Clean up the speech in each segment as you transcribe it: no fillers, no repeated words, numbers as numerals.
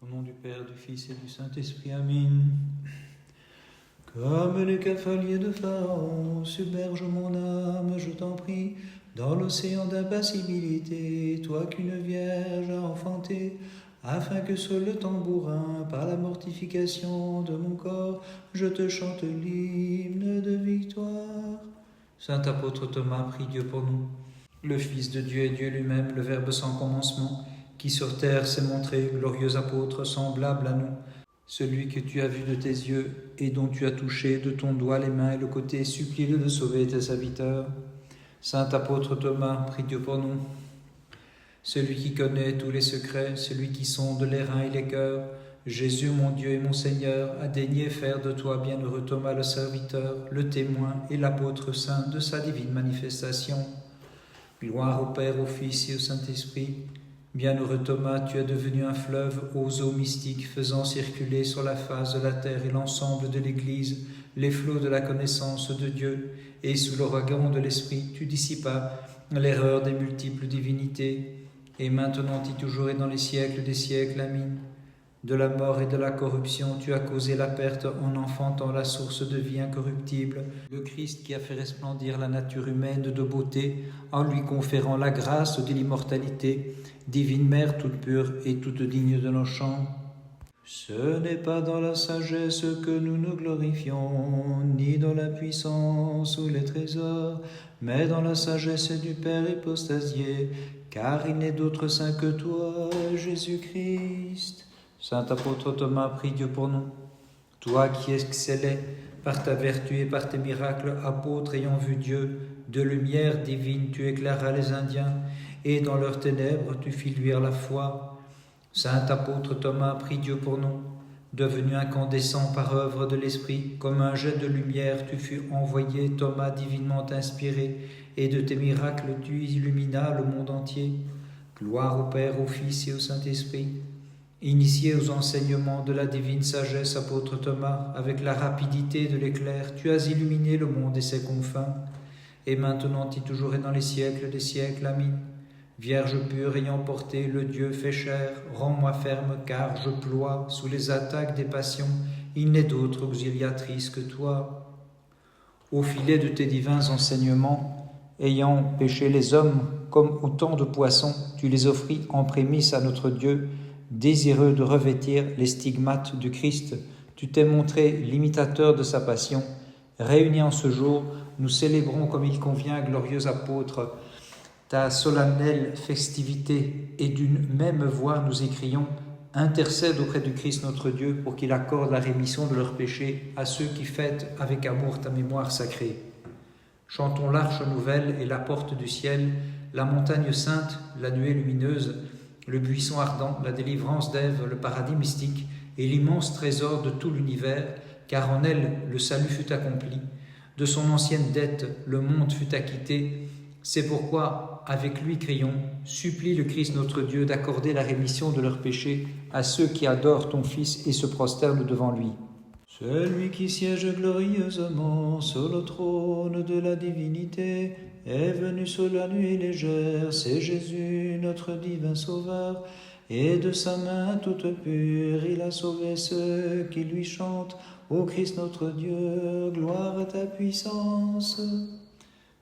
Au nom du Père, du Fils et du Saint-Esprit, Amen. Comme les cavaliers de Pharaon, submerge mon âme, je t'en prie, dans l'océan d'impassibilité, toi qu'une vierge a enfanté, afin que sur le tambourin, par la mortification de mon corps, je te chante l'hymne de victoire. Saint apôtre Thomas, prie Dieu pour nous. Le Fils de Dieu est Dieu lui-même, le Verbe sans commencement, qui sur terre s'est montré, glorieux apôtre, semblable à nous. Celui que tu as vu de tes yeux et dont tu as touché de ton doigt les mains et le côté, supplie-le de sauver tes serviteurs. Saint apôtre Thomas, prie Dieu pour nous. Celui qui connaît tous les secrets, celui qui sonde les reins et les cœurs, Jésus, mon Dieu et mon Seigneur, a daigné faire de toi, bienheureux Thomas, le serviteur, le témoin et l'apôtre saint de sa divine manifestation. Gloire au Père, au Fils et au Saint-Esprit. Bienheureux Thomas, tu es devenu un fleuve aux eaux mystiques, faisant circuler sur la face de la terre et l'ensemble de l'Église les flots de la connaissance de Dieu, et sous l'ouragan de l'Esprit, tu dissipas l'erreur des multiples divinités, et maintenant et toujours et dans les siècles des siècles, Amen. De la mort et de la corruption, tu as causé la perte en enfantant la source de vie incorruptible, le Christ qui a fait resplendir la nature humaine de beauté, en lui conférant la grâce de l'immortalité, divine Mère toute pure et toute digne de nos chants. Ce n'est pas dans la sagesse que nous nous glorifions, ni dans la puissance ou les trésors, mais dans la sagesse du Père hypostasié, car il n'est d'autre saint que toi, Jésus-Christ. Saint apôtre Thomas, prie Dieu pour nous. Toi qui excellais par ta vertu et par tes miracles, apôtre ayant vu Dieu, de lumière divine tu éclairas les Indiens, et dans leurs ténèbres tu fis luire la foi. Saint apôtre Thomas, prie Dieu pour nous. Devenu incandescent par œuvre de l'Esprit, comme un jet de lumière tu fus envoyé, Thomas divinement inspiré, et de tes miracles tu illuminas le monde entier. Gloire au Père, au Fils et au Saint-Esprit. Initié aux enseignements de la divine sagesse, apôtre Thomas, avec la rapidité de l'éclair, tu as illuminé le monde et ses confins, et maintenant et toujours et dans les siècles des siècles, Amen. Vierge pure ayant porté le Dieu fait chair, rends-moi ferme, car je ploie sous les attaques des passions, il n'est d'autre auxiliatrice que toi. Au filet de tes divins enseignements, ayant péché les hommes comme autant de poissons, tu les offris en prémisse à notre Dieu, désireux de revêtir les stigmates du Christ, tu t'es montré l'imitateur de sa passion. Réunis en ce jour, nous célébrons comme il convient, glorieux apôtre, ta solennelle festivité, et d'une même voix nous écrions: intercède auprès du Christ notre Dieu pour qu'il accorde la rémission de leurs péchés à ceux qui fêtent avec amour ta mémoire sacrée. Chantons l'arche nouvelle et la porte du ciel, la montagne sainte, la nuée lumineuse, le buisson ardent, la délivrance d'Ève, le paradis mystique et l'immense trésor de tout l'univers, car en elle le salut fut accompli. De son ancienne dette, le monde fut acquitté. C'est pourquoi, avec lui crions, supplie le Christ notre Dieu d'accorder la rémission de leurs péchés à ceux qui adorent ton Fils et se prosternent devant lui. Celui qui siège glorieusement sur le trône de la divinité est venu sur la nuée légère, c'est Jésus notre divin Sauveur, et de sa main toute pure il a sauvé ceux qui lui chantent. Ô Christ notre Dieu, gloire à ta puissance.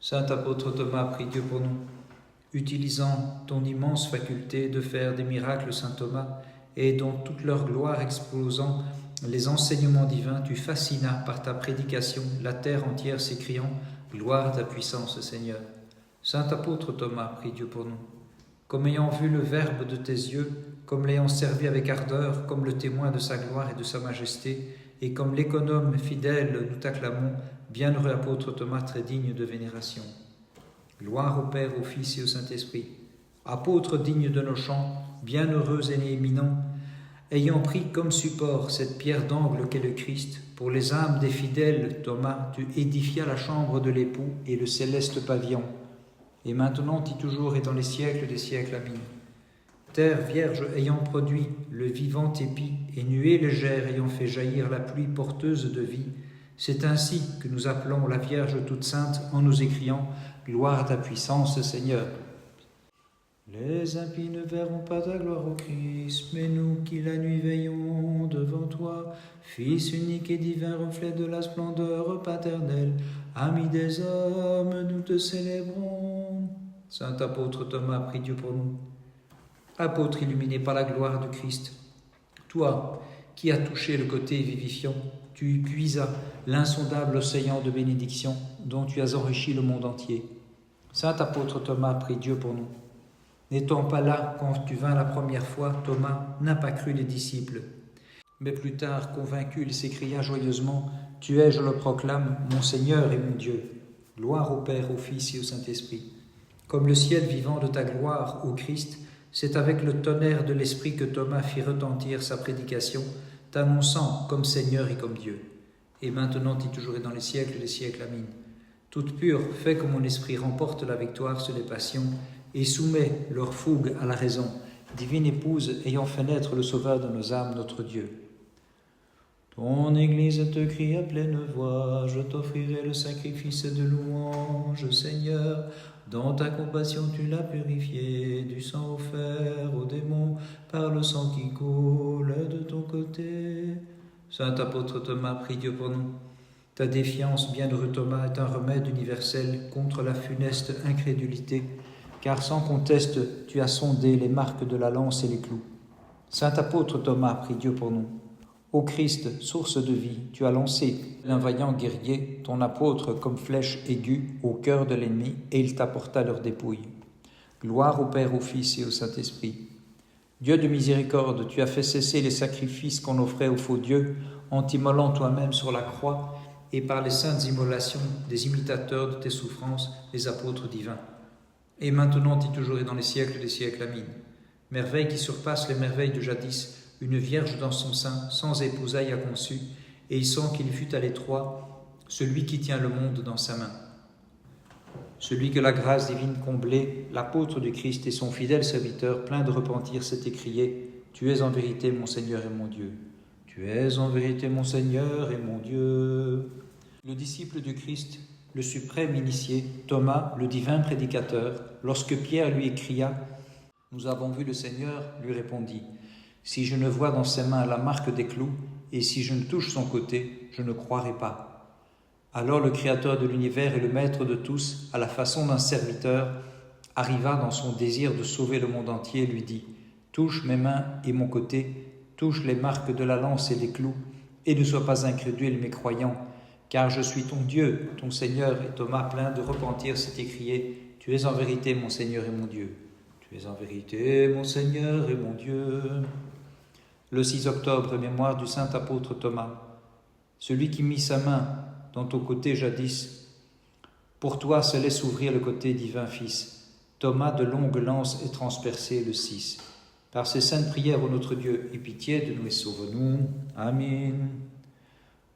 Saint apôtre Thomas, prie Dieu pour nous. Utilisant ton immense faculté de faire des miracles, Saint Thomas, et dans toute leur gloire exposant les enseignements divins, tu fascinas par ta prédication la terre entière s'écriant « Gloire à ta puissance, Seigneur ». Saint apôtre Thomas, prie Dieu pour nous. Comme ayant vu le Verbe de tes yeux, comme l'ayant servi avec ardeur, comme le témoin de sa gloire et de sa majesté, et comme l'économe fidèle, nous t'acclamons, bienheureux apôtre Thomas, très digne de vénération. Gloire au Père, au Fils et au Saint-Esprit. Apôtre digne de nos chants, bienheureux et éminent, ayant pris comme support cette pierre d'angle qu'est le Christ, pour les âmes des fidèles, Thomas, tu édifias la chambre de l'époux et le céleste pavillon. Et maintenant, et toujours et dans les siècles des siècles, Amen. Terre vierge ayant produit le vivant épi, et nuée légère ayant fait jaillir la pluie porteuse de vie, c'est ainsi que nous appelons la Vierge toute sainte en nous écriant « Gloire à ta puissance, Seigneur ». Les impies ne verront pas ta gloire au Christ, mais nous qui la nuit veillons devant toi, Fils unique et divin reflet de la splendeur paternelle, ami des hommes, nous te célébrons. Saint apôtre Thomas, prie Dieu pour nous. Apôtre illuminé par la gloire du Christ, toi qui as touché le côté vivifiant, tu puisas l'insondable océan de bénédiction dont tu as enrichi le monde entier. Saint apôtre Thomas, prie Dieu pour nous. N'étant pas là quand tu vins la première fois, Thomas n'a pas cru les disciples. Mais plus tard, convaincu, il s'écria joyeusement « Tu es, je le proclame, mon Seigneur et mon Dieu. Gloire au Père, au Fils et au Saint-Esprit. Comme le ciel vivant de ta gloire, ô Christ, c'est avec le tonnerre de l'Esprit que Thomas fit retentir sa prédication, t'annonçant comme Seigneur et comme Dieu. Et maintenant et toujours et dans les siècles des siècles, Amen. Toute pure, fais que mon esprit remporte la victoire sur les passions et soumet leur fougue à la raison, divine épouse ayant fait naître le Sauveur de nos âmes, notre Dieu. Ton Église te crie à pleine voix, je t'offrirai le sacrifice de louange, Seigneur. Dans ta compassion tu l'as purifié, du sang offert aux démons, par le sang qui coule de ton côté. Saint apôtre Thomas, prie Dieu pour nous. Ta défiance, bienheureux Thomas, est un remède universel contre la funeste incrédulité, car sans conteste, tu as sondé les marques de la lance et les clous. Saint apôtre Thomas, prie Dieu pour nous. Ô Christ, source de vie, tu as lancé un vaillant guerrier, ton apôtre comme flèche aiguë au cœur de l'ennemi, et il t'apporta leur dépouille. Gloire au Père, au Fils et au Saint-Esprit. Dieu de miséricorde, tu as fait cesser les sacrifices qu'on offrait aux faux dieux, en t'immolant toi-même sur la croix, et par les saintes immolations des imitateurs de tes souffrances, les apôtres divins. Et maintenant et toujours et dans les siècles des siècles, Amen. Merveille qui surpasse les merveilles de jadis, une vierge dans son sein, sans épousaille a conçu, et sans qu'il fût à l'étroit, celui qui tient le monde dans sa main. Celui que la grâce divine comblait, l'apôtre du Christ et son fidèle serviteur, plein de repentir, s'est écrié « Tu es en vérité mon Seigneur et mon Dieu. Tu es en vérité mon Seigneur et mon Dieu. » Le disciple du Christ, le suprême initié, Thomas, le divin prédicateur, lorsque Pierre lui écria « Nous avons vu le Seigneur », lui répondit « Si je ne vois dans ses mains la marque des clous, et si je ne touche son côté, je ne croirai pas. » Alors le Créateur de l'univers et le Maître de tous, à la façon d'un serviteur, arriva dans son désir de sauver le monde entier et lui dit « Touche mes mains et mon côté, touche les marques de la lance et des clous, et ne sois pas incrédule mais croyant, car je suis ton Dieu, ton Seigneur. » Et Thomas, plein de repentir, s'est écrié « Tu es en vérité mon Seigneur et mon Dieu. Tu es en vérité mon Seigneur et mon Dieu. » Le 6 octobre, mémoire du saint apôtre Thomas, celui qui mit sa main dans ton côté jadis, pour toi se laisse ouvrir le côté divin Fils. Thomas de longue lance est transpercé le 6. Par ces saintes prières, ô notre Dieu, aie pitié de nous et sauve-nous. Amen.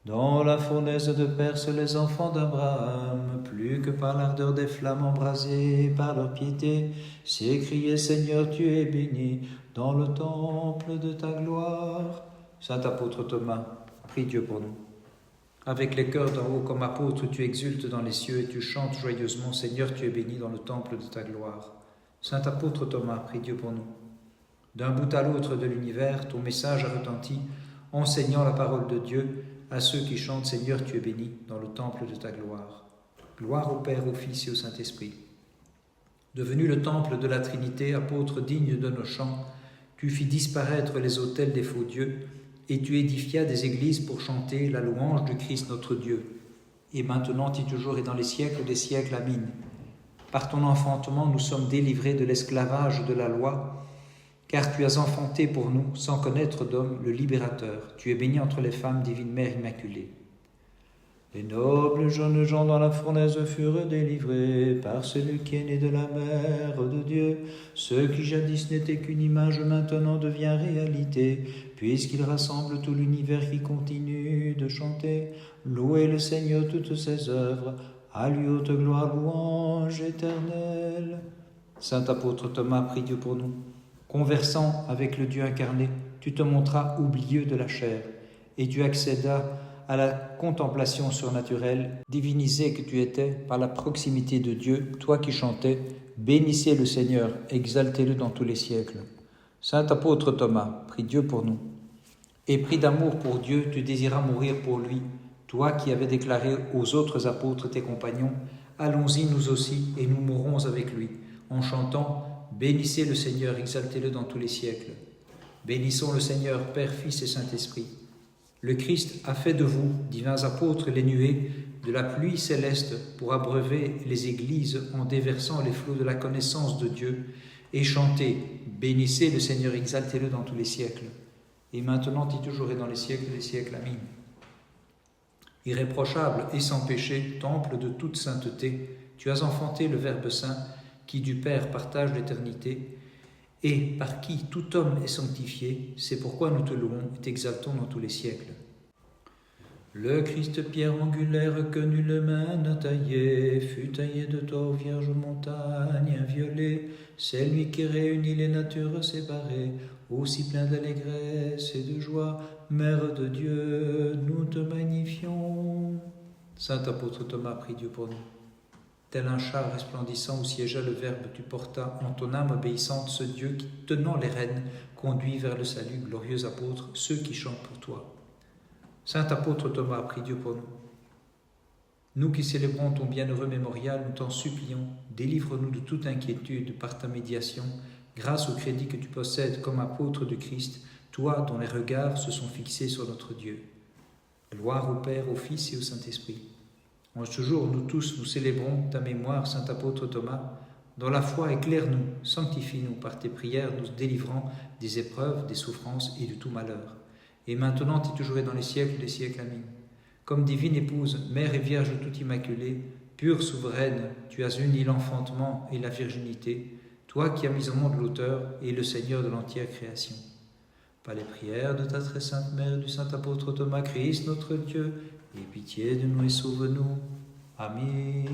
Dans la fournaise de Perse, les enfants d'Abraham, plus que par l'ardeur des flammes embrasées par leur piété, s'écriaient « Seigneur, tu es béni dans le temple de ta gloire. » Saint apôtre Thomas, prie Dieu pour nous. Avec les cœurs d'en haut comme apôtre, tu exultes dans les cieux et tu chantes joyeusement « Seigneur, tu es béni dans le temple de ta gloire. » Saint apôtre Thomas, prie Dieu pour nous. D'un bout à l'autre de l'univers, ton message a retenti, enseignant la parole de Dieu à ceux qui chantent « Seigneur, tu es béni dans le temple de ta gloire. » Gloire au Père, au Fils et au Saint-Esprit. Devenu le temple de la Trinité, apôtre digne de nos chants, tu fis disparaître les autels des faux dieux, et tu édifias des églises pour chanter la louange du Christ notre Dieu. Et maintenant et toujours et dans les siècles des siècles, Amen. Par ton enfantement, nous sommes délivrés de l'esclavage de la loi, car tu as enfanté pour nous, sans connaître d'homme, le libérateur. Tu es béni entre les femmes, divine Mère Immaculée. Les nobles jeunes gens dans la fournaise furent délivrés par celui qui est né de la mère de Dieu. Ce qui jadis n'était qu'une image maintenant devient réalité, puisqu'il rassemble tout l'univers qui continue de chanter. Louez le Seigneur toutes ses œuvres, à lui haute gloire, louange éternelle. Saint apôtre Thomas, prie Dieu pour nous. Conversant avec le Dieu incarné, tu te montras oublieux de la chair, et tu accédas à la contemplation surnaturelle, divinisé que tu étais par la proximité de Dieu, toi qui chantais « Bénissez le Seigneur, exaltez-le dans tous les siècles ». Saint apôtre Thomas, prie Dieu pour nous. Et pris d'amour pour Dieu, tu désiras mourir pour lui, toi qui avais déclaré aux autres apôtres tes compagnons « Allons-y nous aussi, et nous mourrons avec lui », en chantant « Bénissez le Seigneur, exaltez-le dans tous les siècles ». Bénissons le Seigneur, Père, Fils et Saint-Esprit. Le Christ a fait de vous, divins apôtres, les nuées de la pluie céleste pour abreuver les églises en déversant les flots de la connaissance de Dieu et chanter « Bénissez le Seigneur, exaltez-le dans tous les siècles ». Et maintenant et toujours et dans les siècles des siècles. Amen. Irréprochable et sans péché, temple de toute sainteté, tu as enfanté le Verbe Saint qui du Père partage l'éternité et par qui tout homme est sanctifié. C'est pourquoi nous te louons et t'exaltons dans tous les siècles. Le Christ pierre angulaire que nulle main n'a taillé, fut taillé de toi, vierge montagne inviolée. C'est lui qui réunit les natures séparées, aussi plein d'allégresse et de joie. Mère de Dieu, nous te magnifions. Saint apôtre Thomas, prie Dieu pour nous. Tel un char resplendissant où siégea le Verbe, tu portas en ton âme obéissante ce Dieu qui, tenant les rênes, conduit vers le salut, glorieux apôtre, ceux qui chantent pour toi. Saint apôtre Thomas, prie Dieu pour nous. Nous qui célébrons ton bienheureux mémorial, nous t'en supplions, délivre-nous de toute inquiétude par ta médiation, grâce au crédit que tu possèdes comme apôtre de Christ, toi dont les regards se sont fixés sur notre Dieu. Gloire au Père, au Fils et au Saint-Esprit. En ce jour, nous tous, nous célébrons ta mémoire, Saint apôtre Thomas. Dans la foi, éclaire-nous, sanctifie-nous par tes prières, nous délivrant des épreuves, des souffrances et de tout malheur. Et maintenant et toujours et dans les siècles des siècles. Amen. Comme divine épouse, mère et vierge tout immaculée, pure souveraine, tu as uni l'enfantement et la virginité, toi qui as mis au monde l'auteur et le Seigneur de l'entière création. Par les prières de ta très sainte mère et du saint apôtre Thomas, Christ notre Dieu, aie pitié de nous et sauve-nous. Amen.